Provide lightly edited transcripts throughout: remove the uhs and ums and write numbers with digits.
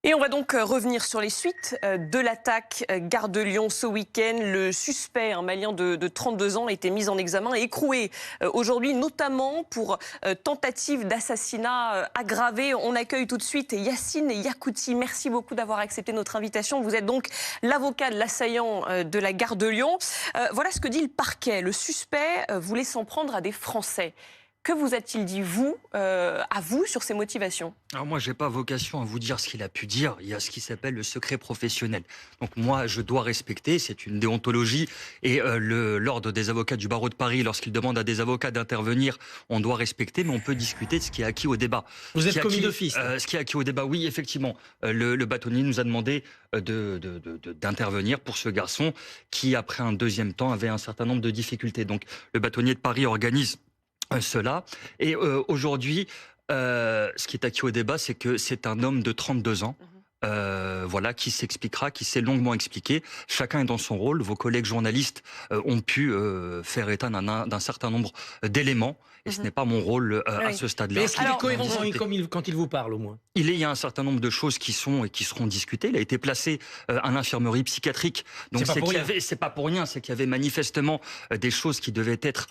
Et on va donc revenir sur les suites de l'attaque gare de Lyon ce week-end. Le suspect, un Malien de 32 ans, a été mis en examen et écroué aujourd'hui, notamment pour tentative d'assassinat aggravé. On accueille tout de suite Yacine Yakouti. Merci beaucoup d'avoir accepté notre invitation. Vous êtes donc l'avocat de l'assaillant de la gare de Lyon. Voilà ce que dit le parquet. Le suspect voulait s'en prendre à des Français. Que vous a-t-il dit, à vous, sur ses motivations? Alors moi, je n'ai pas vocation à vous dire ce qu'il a pu dire. Il y a ce qui s'appelle le secret professionnel. Donc moi, je dois respecter, c'est une déontologie. Et l'ordre des avocats du barreau de Paris, lorsqu'il demande à des avocats d'intervenir, on doit respecter, mais on peut discuter de ce qui est acquis au débat. Vous êtes commis d'office. Ce qui est acquis au débat, oui, effectivement. Le bâtonnier nous a demandé d'intervenir pour ce garçon qui, après un deuxième temps, avait un certain nombre de difficultés. Donc le bâtonnier de Paris organise cela. Et aujourd'hui, ce qui est acquis au débat, c'est que c'est un homme de 32 ans. Voilà, qui s'expliquera, qui s'est longuement expliqué. Chacun est dans son rôle. Vos collègues journalistes ont pu faire état d'un certain nombre d'éléments. Et ce n'est pas mon rôle à ce stade-là. Mais est-ce qu'il est cohérent quand il vous parle, au moins? Il y a un certain nombre de choses qui sont et qui seront discutées. Il a été placé à l'infirmerie psychiatrique. Donc c'est pas pour rien, c'est qu'il y avait manifestement des choses qui devraient être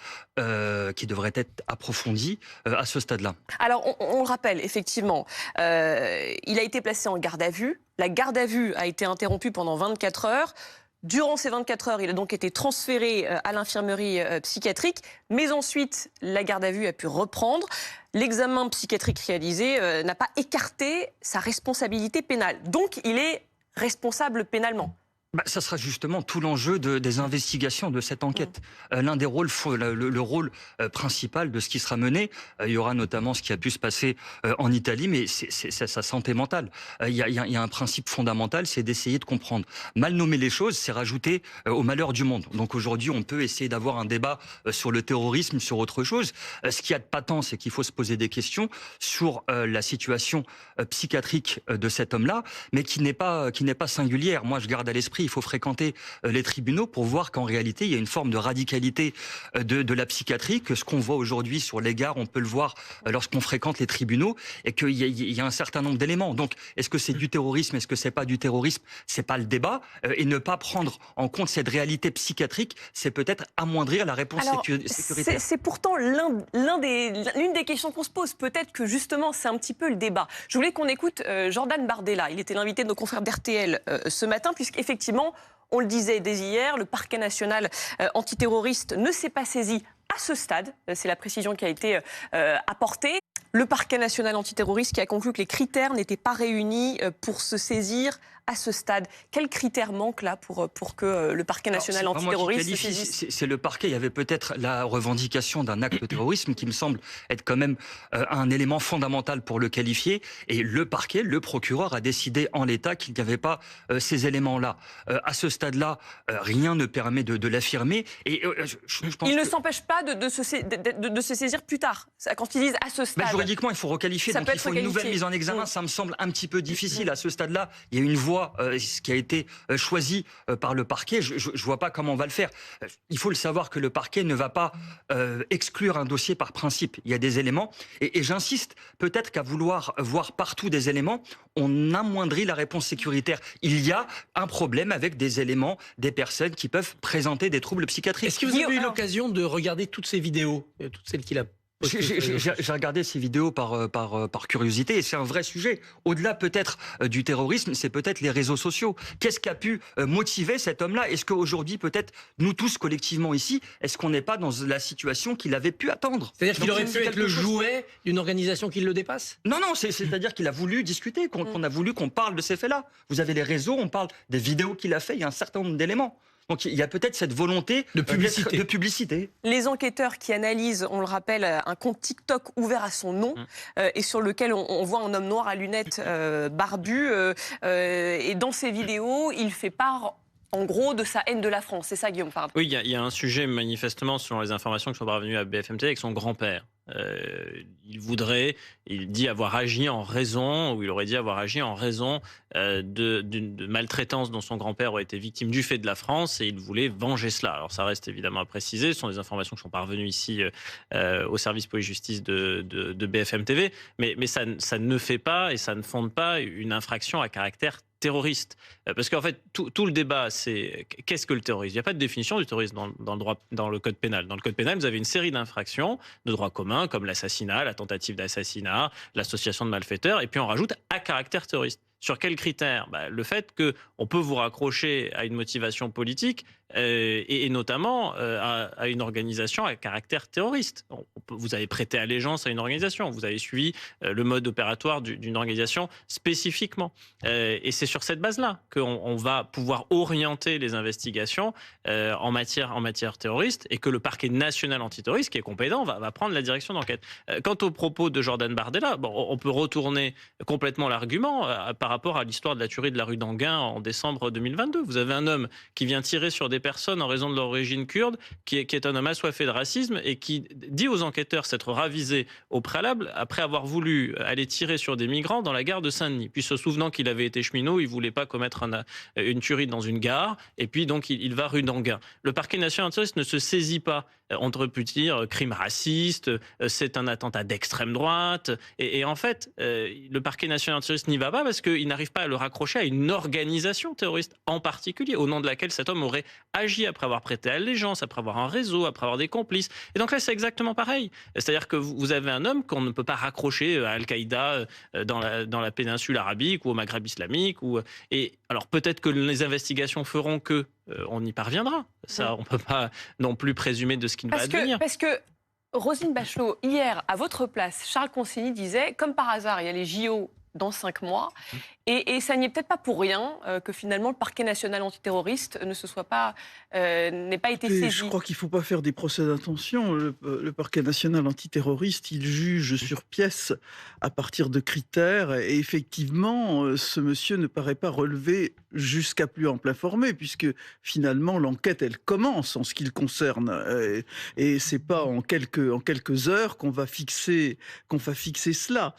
approfondies à ce stade-là. Alors on le rappelle, effectivement, il a été placé en garde à vue. La garde à vue a été interrompue pendant 24 heures. Durant ces 24 heures, il a donc été transféré à l'infirmerie psychiatrique, mais ensuite, la garde à vue a pu reprendre. L'examen psychiatrique réalisé n'a pas écarté sa responsabilité pénale. Donc, il est responsable pénalement. Ça sera justement tout l'enjeu des investigations de cette enquête. L'un des rôles, le rôle principal de ce qui sera mené, il y aura notamment ce qui a pu se passer en Italie, mais c'est sa santé mentale. Il y a un principe fondamental, c'est d'essayer de comprendre. Mal nommer les choses, c'est rajouter au malheur du monde. Donc aujourd'hui, on peut essayer d'avoir un débat sur le terrorisme, sur autre chose. Ce qu'il y a de patent, c'est qu'il faut se poser des questions sur la situation psychiatrique de cet homme-là, mais qui n'est pas singulière. Moi, je garde à l'esprit, il faut fréquenter les tribunaux pour voir qu'en réalité, il y a une forme de radicalité de la psychiatrie, que ce qu'on voit aujourd'hui sur les gares, on peut le voir lorsqu'on fréquente les tribunaux, et qu'il y a un certain nombre d'éléments. Donc, est-ce que c'est du terrorisme, est-ce que c'est pas du terrorisme? C'est pas le débat. Et ne pas prendre en compte cette réalité psychiatrique, c'est peut-être amoindrir la réponse sécuritaire. C'est pourtant l'une des questions qu'on se pose. Peut-être que justement, c'est un petit peu le débat. Je voulais qu'on écoute Jordan Bardella. Il était l'invité de nos confrères d'RTL ce matin, puisqu'effectivement, on le disait dès hier, le parquet national antiterroriste ne s'est pas saisi à ce stade. C'est la précision qui a été apportée. Le parquet national antiterroriste qui a conclu que les critères n'étaient pas réunis pour se saisir à ce stade. Quels critères manquent là pour que le parquet national antiterroriste se saisisse? C'est le parquet. Il y avait peut-être la revendication d'un acte de terrorisme qui me semble être quand même un élément fondamental pour le qualifier. Et le parquet, le procureur, a décidé en l'état qu'il n'y avait pas ces éléments-là. À ce stade-là, rien ne permet de l'affirmer. Et je pense il ne s'empêche pas de se saisir plus tard, quand ils disent à ce stade. Juridiquement, il faut requalifier. Donc il faut une nouvelle mise en examen. Ça me semble un petit peu difficile à ce stade-là. Il y a une voie ce qui a été choisi par le parquet. Je ne vois pas comment on va le faire. Il faut le savoir que le parquet ne va pas exclure un dossier par principe. Il y a des éléments. Et j'insiste, peut-être qu'à vouloir voir partout des éléments, on amoindrit la réponse sécuritaire. Il y a un problème avec des éléments, des personnes qui peuvent présenter des troubles psychiatriques. Est-ce que vous avez eu l'occasion de regarder toutes ces vidéos, toutes celles qu'il a? J'ai regardé ces vidéos par curiosité, et c'est un vrai sujet. Au-delà peut-être du terrorisme, c'est peut-être les réseaux sociaux. Qu'est-ce qui a pu motiver cet homme-là? Est-ce qu'aujourd'hui, peut-être, nous tous collectivement ici, est-ce qu'on n'est pas dans la situation qu'il avait pu attendre? C'est-à-dire qu'il aurait pu être le jouet d'une organisation qui le dépasse? Non, c'est-à-dire qu'il a voulu discuter, qu'on a voulu qu'on parle de ces faits-là. Vous avez les réseaux, on parle des vidéos qu'il a fait, il y a un certain nombre d'éléments. Donc il y a peut-être cette volonté de publicité. Les enquêteurs qui analysent, on le rappelle, un compte TikTok ouvert à son nom et sur lequel on voit un homme noir à lunettes barbu. Et dans ces vidéos, il fait part, en gros, de sa haine de la France. C'est ça, Guillaume Fard? Oui, il y a un sujet, manifestement, selon les informations qui sont parvenues à BFM TV, avec son grand-père. Il dit avoir agi en raison, ou il aurait dit avoir agi en raison de maltraitance dont son grand-père aurait été victime du fait de la France, et il voulait venger cela. Alors ça reste évidemment à préciser, ce sont des informations qui sont parvenues ici au service police-justice de BFM TV, mais ça ne fait pas et ça ne fonde pas une infraction à caractère terroriste. Parce qu'en fait, tout le débat, c'est qu'est-ce que le terrorisme ? Il n'y a pas de définition du terrorisme dans le code pénal. Dans le code pénal, vous avez une série d'infractions de droit commun, comme l'assassinat, la tentative d'assassinat, l'association de malfaiteurs, et puis on rajoute à caractère terroriste. Sur quels critères ? Le fait qu'on peut vous raccrocher à une motivation politique et notamment à une organisation à caractère terroriste. Vous avez prêté allégeance à une organisation, vous avez suivi le mode opératoire d'une organisation spécifiquement. Et c'est sur cette base-là qu'on va pouvoir orienter les investigations en matière terroriste, et que le parquet national antiterroriste, qui est compétent, va prendre la direction d'enquête. Quant aux propos de Jordan Bardella, on peut retourner complètement l'argument par rapport à l'histoire de la tuerie de la rue d'Anguin en décembre 2022. Vous avez un homme qui vient tirer sur des personnes en raison de leur origine kurde, qui est un homme assoiffé de racisme et qui dit aux enquêteurs s'être ravisé au préalable après avoir voulu aller tirer sur des migrants dans la gare de Saint-Denis. Puis se souvenant qu'il avait été cheminot, il voulait pas commettre une tuerie dans une gare, et puis donc il va rue d'Anguin. Le parquet national antiterroriste ne se saisit pas, on aurait pu dire crime raciste, c'est un attentat d'extrême droite, et en fait le parquet national antiterroriste n'y va pas parce qu'il n'arrive pas à le raccrocher à une organisation terroriste en particulier, au nom de laquelle cet homme aurait agi après avoir prêté allégeance, après avoir un réseau, après avoir des complices. Et donc là, c'est exactement pareil. C'est-à-dire que vous avez un homme qu'on ne peut pas raccrocher à Al-Qaïda dans la péninsule arabique ou au Maghreb islamique. Et alors peut-être que les investigations feront que on y parviendra. Ça, on ne peut pas non plus présumer de ce qui va advenir. Parce que Roselyne Bachelot, hier, à votre place, Charles Consigny disait, comme par hasard, il y a les JO dans 5 mois. Et ça n'y est peut-être pas pour rien que finalement le parquet national antiterroriste n'ait pas été saisi. Je crois qu'il ne faut pas faire des procès d'intention. Le parquet national antiterroriste, il juge sur pièce à partir de critères. Et effectivement, ce monsieur ne paraît pas relever jusqu'à plus ample informé, puisque finalement l'enquête, elle commence en ce qui le concerne. Et c'est pas en quelques heures qu'on va fixer cela.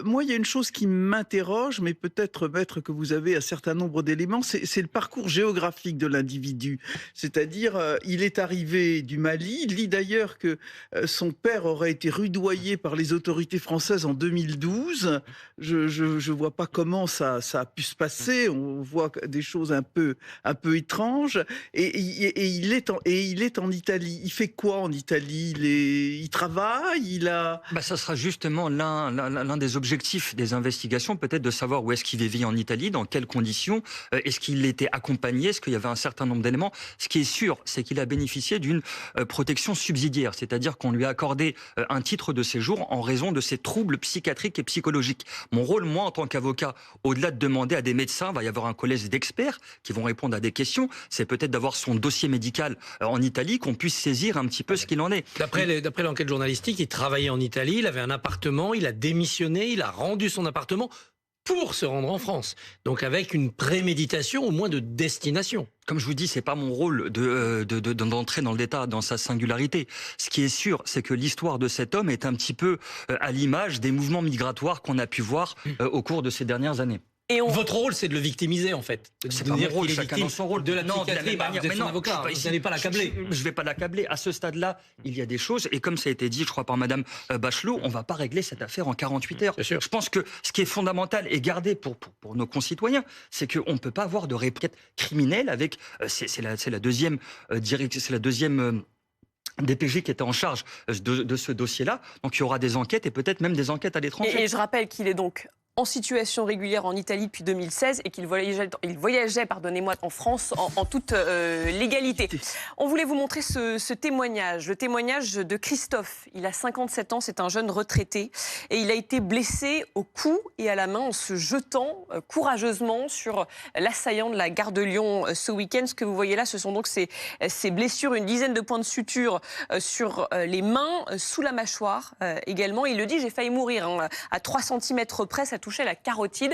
Moi, il y a une chose qui m'interroge, mais peut-être, maître, que vous avez un certain nombre d'éléments, c'est le parcours géographique de l'individu. C'est-à-dire, il est arrivé du Mali. Il dit d'ailleurs que son père aurait été rudoyé par les autorités françaises en 2012. Je vois pas comment ça a pu se passer. On voit des choses un peu étranges. Et il est en Italie. Il fait quoi en Italie ? Il travaille. Ça sera justement l'un des objectifs des investigations, peut-être de savoir où est-ce qu'il vit en Italie, dans quelles conditions, est-ce qu'il était accompagné, est-ce qu'il y avait un certain nombre d'éléments. Ce qui est sûr, c'est qu'il a bénéficié d'une protection subsidiaire, c'est-à-dire qu'on lui a accordé un titre de séjour en raison de ses troubles psychiatriques et psychologiques. Mon rôle, moi, en tant qu'avocat, au-delà de demander à des médecins, il va y avoir un collège d'experts qui vont répondre à des questions, c'est peut-être d'avoir son dossier médical en Italie, qu'on puisse saisir un petit peu ce qu'il en est. D'après l'enquête journalistique, il travaillait en Italie, il avait un appartement, il a démissionné, il a rendu son appartement pour se rendre en France. Donc avec une préméditation, au moins de destination. Comme je vous dis, c'est pas mon rôle d'entrer dans le détail, dans sa singularité. Ce qui est sûr, c'est que l'histoire de cet homme est un petit peu à l'image des mouvements migratoires qu'on a pu voir au cours de ces dernières années. Votre rôle, c'est de le victimiser, en fait. C'est pas mon rôle, chacun dans son rôle. De la psychiatrie, vous êtes son avocat, vous n'allez pas l'accabler. Je ne vais pas l'accabler. À ce stade-là, il y a des choses, et comme ça a été dit, je crois, par Madame Bachelot, on ne va pas régler cette affaire en 48 heures. Je pense que ce qui est fondamental et gardé pour nos concitoyens, c'est qu'on ne peut pas avoir de réplique criminelle avec... C'est la deuxième DPJ qui était en charge de ce dossier-là. Donc il y aura des enquêtes et peut-être même des enquêtes à l'étranger. Et je rappelle qu'il est donc en situation régulière en Italie depuis 2016 et qu'il voyageait, en France en toute légalité. On voulait vous montrer ce témoignage, le témoignage de Christophe. Il a 57 ans, c'est un jeune retraité et il a été blessé au cou et à la main en se jetant courageusement sur l'assaillant de la gare de Lyon ce week-end. Ce que vous voyez là, ce sont donc ces blessures, une dizaine de points de suture sur les mains, sous la mâchoire également. Il le dit, j'ai failli mourir à 3 cm près, ça touchait la carotide.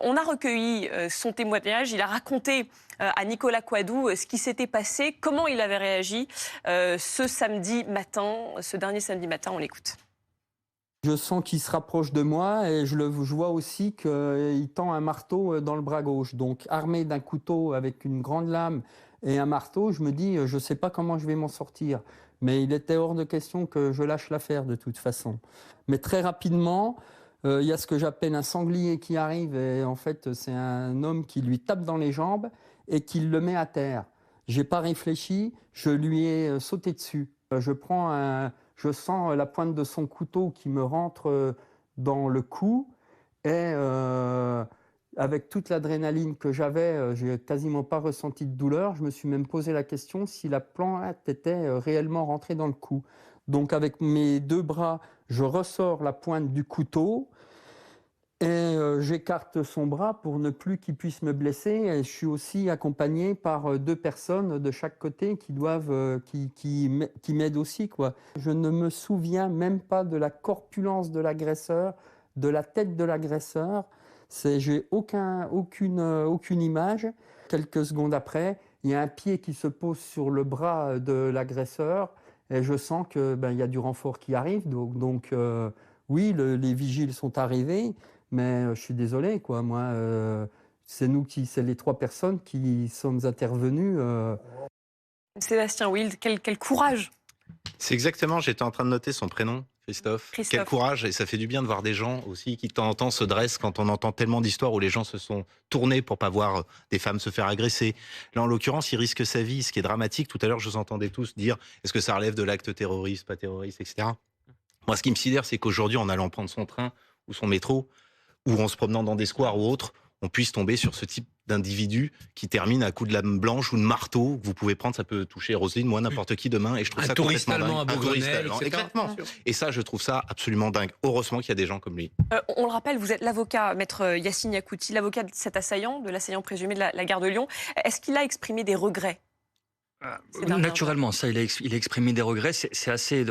On a recueilli son témoignage. Il a raconté à Nicolas Coadou ce qui s'était passé, comment il avait réagi ce dernier samedi matin. On l'écoute. Je sens qu'il se rapproche de moi et je vois aussi qu'il tend un marteau dans le bras gauche. Donc armé d'un couteau avec une grande lame et un marteau, je me dis, je ne sais pas comment je vais m'en sortir. Mais il était hors de question que je lâche l'affaire de toute façon. Mais très rapidement, il y a ce que j'appelle un sanglier qui arrive. Et en fait, c'est un homme qui lui tape dans les jambes et qui le met à terre. Je n'ai pas réfléchi, je lui ai sauté dessus. Je sens la pointe de son couteau qui me rentre dans le cou et avec toute l'adrénaline que j'avais, j'ai quasiment pas ressenti de douleur. Je me suis même posé la question si la plante était réellement rentrée dans le cou. Donc avec mes 2 bras, je ressors la pointe du couteau et j'écarte son bras pour ne plus qu'il puisse me blesser. Et je suis aussi accompagné par 2 personnes de chaque côté qui m'aident aussi, quoi. Je ne me souviens même pas de la corpulence de l'agresseur, de la tête de l'agresseur. J'ai aucune image. Quelques secondes après, il y a un pied qui se pose sur le bras de l'agresseur et je sens que il y a du renfort qui arrive. Donc oui, les vigiles sont arrivés. Mais je suis désolé, quoi. Moi, c'est les 3 personnes qui sommes intervenues. Sébastien Wild, quel courage. C'est exactement, j'étais en train de noter son prénom, Christophe. Quel courage, et ça fait du bien de voir des gens aussi qui de temps en temps se dressent quand on entend tellement d'histoires où les gens se sont tournés pour pas voir des femmes se faire agresser. Là, en l'occurrence, il risque sa vie, ce qui est dramatique. Tout à l'heure, je vous entendais tous dire, est-ce que ça relève de l'acte terroriste, pas terroriste, etc. Moi, ce qui me sidère, c'est qu'aujourd'hui, en allant prendre son train ou son métro, ou en se promenant dans des squares ou autres, on puisse tomber sur ce type d'individu qui termine à coup de lame blanche ou de marteau que vous pouvez prendre. Ça peut toucher Roselyne, moi, n'importe qui demain. Et je trouve ça complètement dingue. Un touriste allemand à Exactement. Et ça, je trouve ça absolument dingue. Heureusement qu'il y a des gens comme lui. On le rappelle, vous êtes l'avocat, maître Yassine Yakuti, l'avocat de cet assaillant, de l'assaillant présumé de la gare de Lyon. Est-ce qu'il a exprimé des regrets? Naturellement, ça, il a exprimé des regrets. C'est assez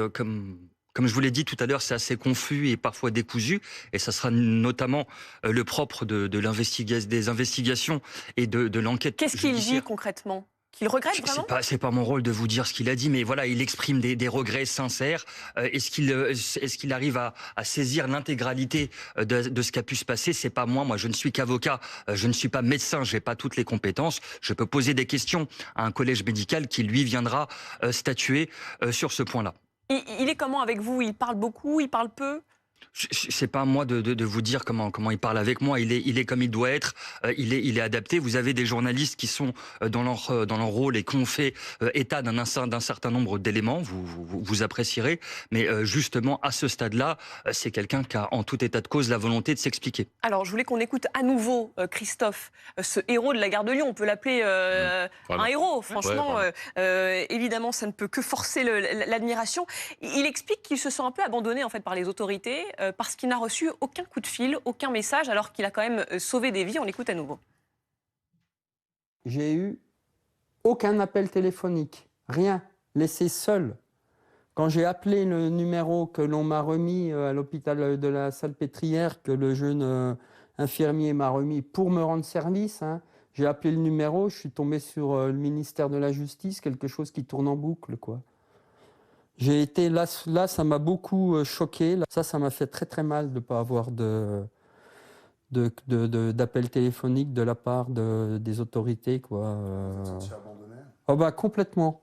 comme je vous l'ai dit tout à l'heure, c'est assez confus et parfois décousu, et ça sera notamment le propre des investigations et de l'enquête. Qu'est-ce qu'il dit concrètement? Qu'il regrette vraiment? C'est pas mon rôle de vous dire ce qu'il a dit, mais voilà, il exprime des regrets sincères. Est-ce qu'il arrive à saisir l'intégralité de ce qui a pu se passer? C'est pas moi. Moi, je ne suis qu'avocat. Je ne suis pas médecin. J'ai pas toutes les compétences. Je peux poser des questions à un collège médical qui lui viendra statuer sur ce point-là. Il est comment avec vous? Il parle beaucoup? Il parle peu? C'est pas à moi de vous dire comment il parle avec moi. Il est comme il doit être. Il est adapté. Vous avez des journalistes qui sont dans leur rôle et qui ont fait état d'un certain nombre d'éléments. Vous apprécierez. Mais justement, à ce stade-là, c'est quelqu'un qui a en tout état de cause la volonté de s'expliquer. Alors, je voulais qu'on écoute à nouveau Christophe, ce héros de la gare de Lyon. On peut l'appeler un héros. Franchement, évidemment, ça ne peut que forcer l'admiration. Il explique qu'il se sent un peu abandonné en fait par les autorités. Parce qu'il n'a reçu aucun coup de fil, aucun message, alors qu'il a quand même sauvé des vies. On l'écoute à nouveau. J'ai eu aucun appel téléphonique, rien, laissé seul. Quand j'ai appelé le numéro que l'on m'a remis à l'hôpital de la Salpêtrière, que le jeune infirmier m'a remis pour me rendre service, j'ai appelé le numéro, je suis tombé sur le ministère de la Justice, quelque chose qui tourne en boucle, quoi. J'ai été là, ça m'a beaucoup choqué. Ça m'a fait très très mal de ne pas avoir d'appel téléphonique de la part des autorités, quoi. Vous vous sentiez abandonné? Oh bah complètement,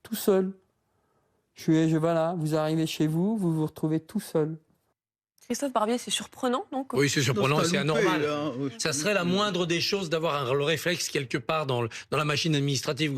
tout seul. Voilà, vous arrivez chez vous, vous vous retrouvez tout seul. Christophe Barbier, c'est surprenant, non? Oui, c'est surprenant, c'est anormal. Oui. Ça serait la moindre des choses d'avoir le réflexe quelque part dans la machine administrative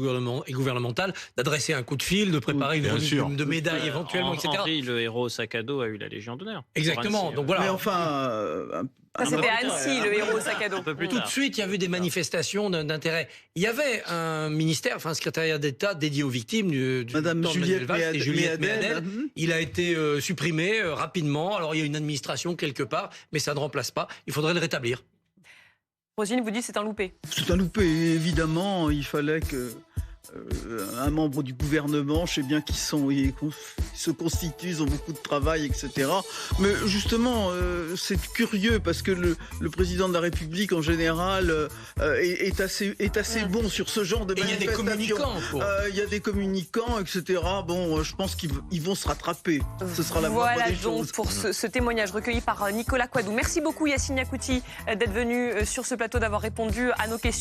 et gouvernementale, d'adresser un coup de fil, de préparer une remise de médaille éventuellement, etc. Henri, le héros au sac à dos, a eu la Légion d'honneur. Exactement. Donc voilà. Mais enfin, Ça, c'était à Annecy, le héros au sac à dos. Un peu plus Tout tard. de suite, il y a eu des manifestations d'intérêt. Il y avait un ministère, un secrétariat d'État dédié aux victimes Madame temps de Juliette Manuel Valls, c'était Juliette Méadel. Méadel. Il a été supprimé rapidement. Alors, il y a une administration quelque part, mais ça ne remplace pas. Il faudrait le rétablir. Roselyne vous dit c'est un loupé. C'est un loupé, évidemment. Il fallait un membre du gouvernement. Je sais bien qu'ils se constituent, ils ont beaucoup de travail, etc. Mais justement, c'est curieux parce que le président de la République, en général, est assez bon sur ce genre de manifestations. Il y a des communicants, etc. Bon, je pense qu'ils vont se rattraper. Ce sera la moindre des choses. Pour ce témoignage recueilli par Nicolas Coadou. Merci beaucoup Yacine Yacoути d'être venu sur ce plateau, d'avoir répondu à nos questions.